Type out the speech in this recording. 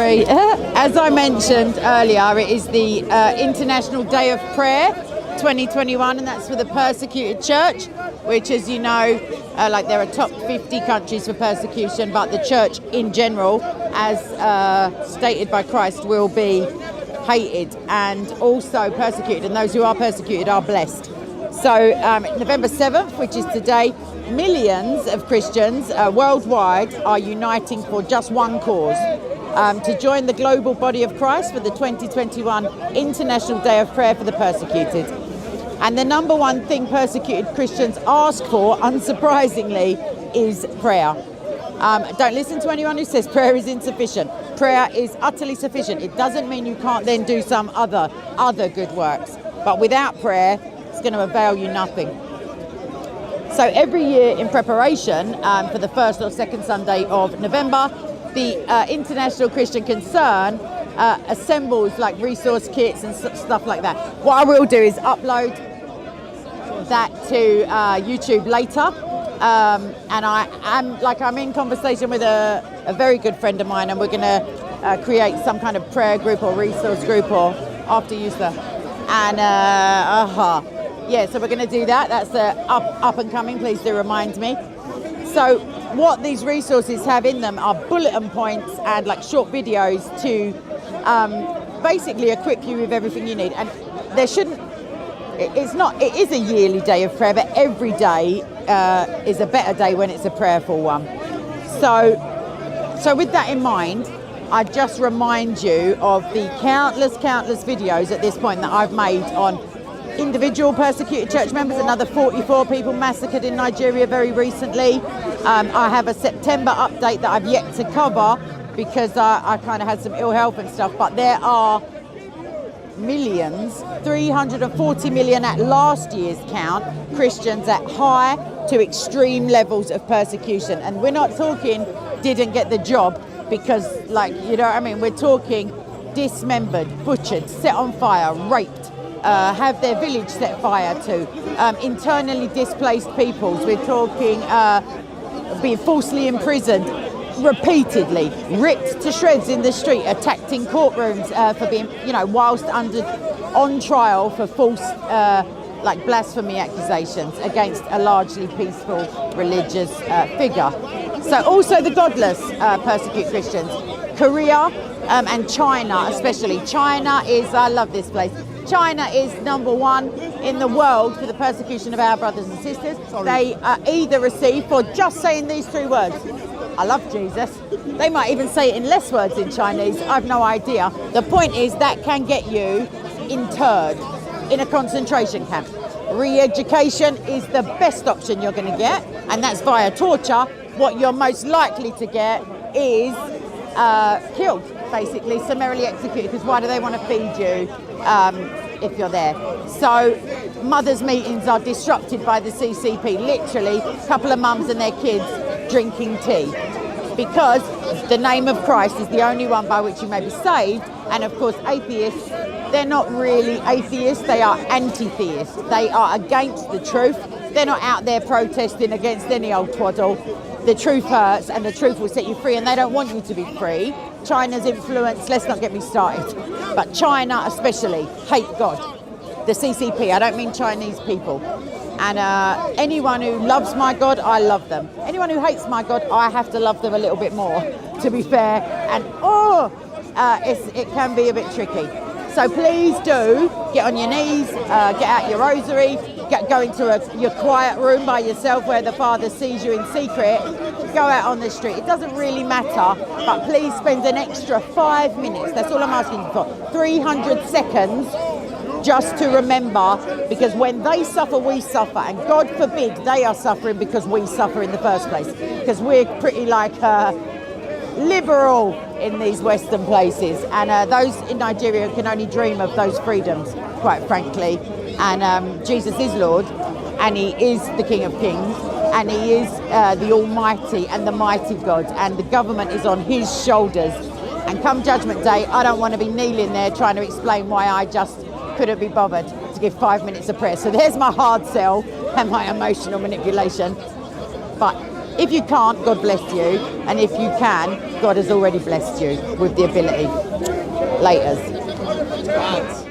Sorry. As I mentioned earlier, it is the International Day of Prayer 2021, and that's for the persecuted church, which, as you know, like there are top 50 countries for persecution, but the church in general, as stated by Christ, will be hated and also persecuted, and those who are persecuted are blessed. So November 7th, which is today, millions of Christians worldwide are uniting for just one cause, to join the global body of Christ for the 2021 International Day of Prayer for the Persecuted. And the number one thing persecuted Christians ask for, unsurprisingly, is prayer. Don't listen to anyone who says prayer is insufficient. Prayer is utterly sufficient. It doesn't mean you can't then do some other good works. But without prayer, it's going to avail you nothing. So every year in preparation for the first or second Sunday of November, the International Christian Concern assembles like resource kits and stuff like that. What I will do is upload that to YouTube later. And I'm in conversation with a very good friend of mine, and we're going to create some kind of prayer group or resource group, or after you, sir. And yeah, so we're going to do that. That's up and coming. Please do remind me. So what these resources have in them are bulletin points and like short videos to basically equip you with everything you need. And there shouldn't. It is a yearly day of prayer, but every day is a better day when it's a prayerful one. So with that in mind, I just remind you of the countless videos at this point that I've made on individual persecuted church members. Another 44 people massacred in Nigeria very recently. I have a September update that I've yet to cover because I kind of had some ill health and stuff, but there are millions, 340 million at last year's count, Christians at high to extreme levels of persecution. And we're not talking didn't get the job because, like, you know what I mean? We're talking dismembered, butchered, set on fire, raped, have their village set fire to, internally displaced peoples. We're talking being falsely imprisoned, repeatedly ripped to shreds in the street, attacked in courtrooms for being, whilst on trial for false like blasphemy accusations against a largely peaceful religious figure. So also the godless persecute Christians. Korea and China especially. China is, I love this place, China is number one in the world for the persecution of our brothers and sisters. They either receive for just saying these three words, I love Jesus. They might even say it in less words in Chinese. I've no idea. The point is that can get you interred in a concentration camp. Re-education is the best option you're going to get, and that's via torture. What you're most likely to get is killed, basically, summarily executed, because why do they want to feed you if you're there? So mothers' meetings are disrupted by the CCP, literally a couple of mums and their kids drinking tea, because the name of Christ is the only one by which you may be saved. And of course atheists, they're not really atheists, they are anti-theists. They are against the truth. They're not out there protesting against any old twaddle. The truth hurts and the truth will set you free, and they don't want you to be free. China's influence, let's not get me started, but China especially hate God. The CCP, I don't mean Chinese people. And anyone who loves my God, I love them. Anyone who hates my God, I have to love them a little bit more, to be fair. And it can be a bit tricky. So please do get on your knees, get out your rosary, go into your quiet room by yourself where the Father sees you in secret. Go out on the street. It doesn't really matter, but please spend an extra 5 minutes. That's all I'm asking you for. 300 seconds. Just to remember, because when they suffer, we suffer, and God forbid they are suffering because we suffer in the first place, because we're pretty like liberal in these Western places, and those in Nigeria can only dream of those freedoms, quite frankly. And Jesus is Lord, and he is the King of Kings, and he is the Almighty and the mighty God, and the government is on his shoulders. And come Judgment Day, I don't want to be kneeling there trying to explain why I just couldn't be bothered to give 5 minutes of prayer. So there's my hard sell and my emotional manipulation. But If you can't, God bless you. And if you can, God has already blessed you with the ability. Laters.